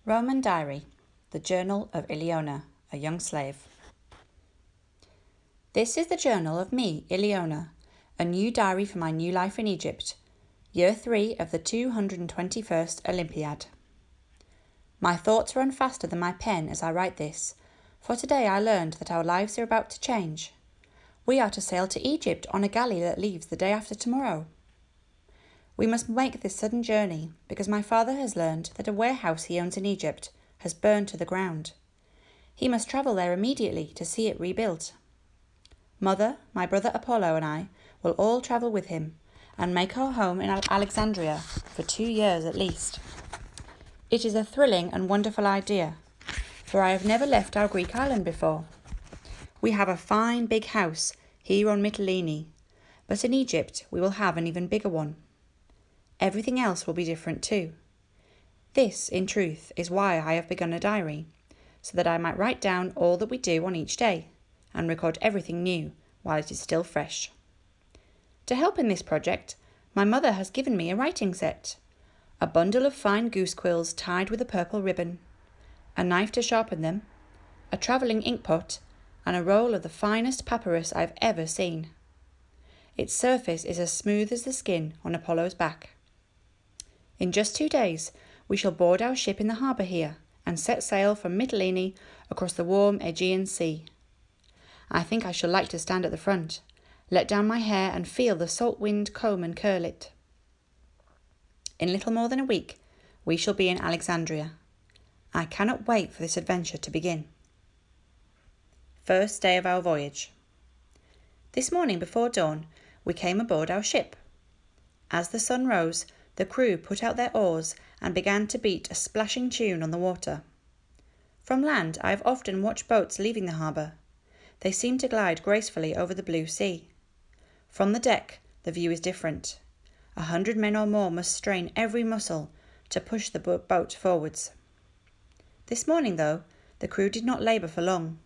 Roman Diary, the Journal of Ileona, a young slave. This is the journal of me, Ileona, a new diary for my new life in Egypt, year 3 of the 221st Olympiad. My thoughts run faster than my pen as I write this, for today I learned that our lives are about to change. We are to sail to Egypt on a galley that leaves the day after tomorrow. We must make this sudden journey because my father has learned that a warehouse he owns in Egypt has burned to the ground. He must travel there immediately to see it rebuilt. Mother, my brother Apollo and I will all travel with him and make our home in Alexandria for 2 years at least. It is a thrilling and wonderful idea, for I have never left our Greek island before. We have a fine big house here on Mytilene, but in Egypt we will have an even bigger one. Everything else will be different too. This, in truth, is why I have begun a diary, so that I might write down all that we do on each day, and record everything new while it is still fresh. To help in this project, my mother has given me a writing set, a bundle of fine goose quills tied with a purple ribbon, a knife to sharpen them, a travelling ink pot, and a roll of the finest papyrus I have ever seen. Its surface is as smooth as the skin on Apollo's back. In just 2 days, we shall board our ship in the harbour here and set sail from Mytilene across the warm Aegean Sea. I think I shall like to stand at the front, let down my hair and feel the salt wind comb and curl it. In little more than a week, we shall be in Alexandria. I cannot wait for this adventure to begin. First day of our voyage. This morning before dawn, we came aboard our ship. As the sun rose, the crew put out their oars and began to beat a splashing tune on the water. From land, I have often watched boats leaving the harbour. They seem to glide gracefully over the blue sea. From the deck, the view is different. 100 men or more must strain every muscle to push the boat forwards. This morning, though, the crew did not labour for long.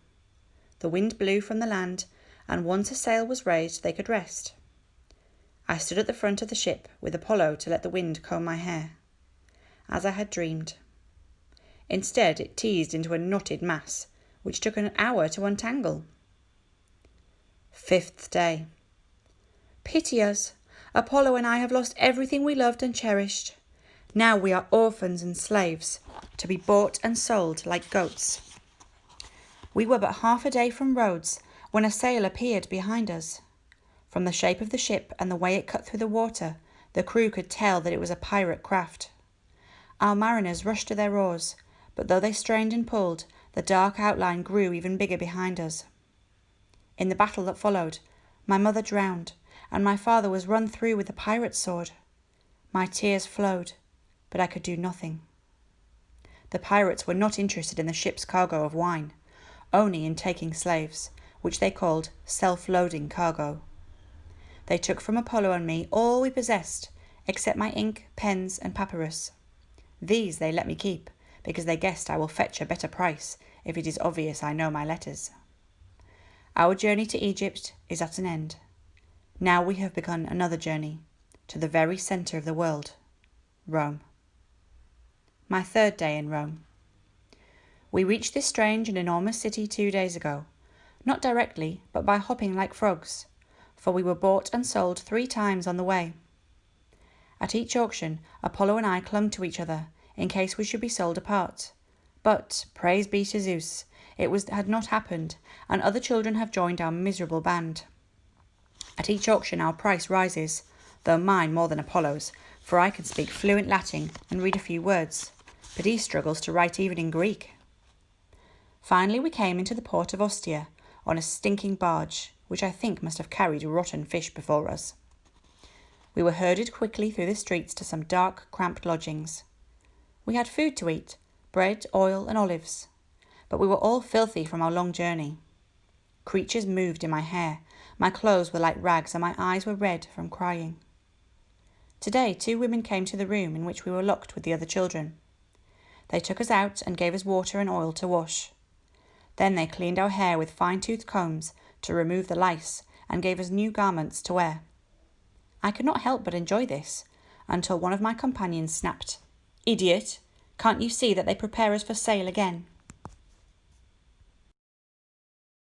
The wind blew from the land, and once a sail was raised, they could rest. I stood at the front of the ship with Apollo to let the wind comb my hair, as I had dreamed. Instead, it teased into a knotted mass, which took an hour to untangle. 5th day. Pity us! Apollo and I have lost everything we loved and cherished. Now we are orphans and slaves, to be bought and sold like goats. We were but half a day from Rhodes when a sail appeared behind us. From the shape of the ship and the way it cut through the water, the crew could tell that it was a pirate craft. Our mariners rushed to their oars, but though they strained and pulled, the dark outline grew even bigger behind us. In the battle that followed, my mother drowned, and my father was run through with a pirate's sword. My tears flowed, but I could do nothing. The pirates were not interested in the ship's cargo of wine, only in taking slaves, which they called self-loading cargo. They took from Apollo and me all we possessed, except my ink, pens, and papyrus. These they let me keep, because they guessed I will fetch a better price if it is obvious I know my letters. Our journey to Egypt is at an end. Now we have begun another journey, to the very centre of the world, Rome. My 3rd day in Rome. We reached this strange and enormous city 2 days ago, not directly, but by hopping like frogs, for we were bought and sold 3 times on the way. At each auction, Apollo and I clung to each other, in case we should be sold apart. But, praise be to Zeus, had not happened, and other children have joined our miserable band. At each auction our price rises, though mine more than Apollo's, for I can speak fluent Latin and read a few words, but he struggles to write even in Greek. Finally we came into the port of Ostia on a stinking barge, which I think must have carried rotten fish before us. We were herded quickly through the streets to some dark, cramped lodgings. We had food to eat, bread, oil, and olives, but we were all filthy from our long journey. Creatures moved in my hair, my clothes were like rags, and my eyes were red from crying. Today 2 women came to the room in which we were locked with the other children. They took us out and gave us water and oil to wash. Then they cleaned our hair with fine-toothed combs to remove the lice and gave us new garments to wear. I could not help but enjoy this, until one of my companions snapped, "Idiot, Can't you see that they prepare us for sail again?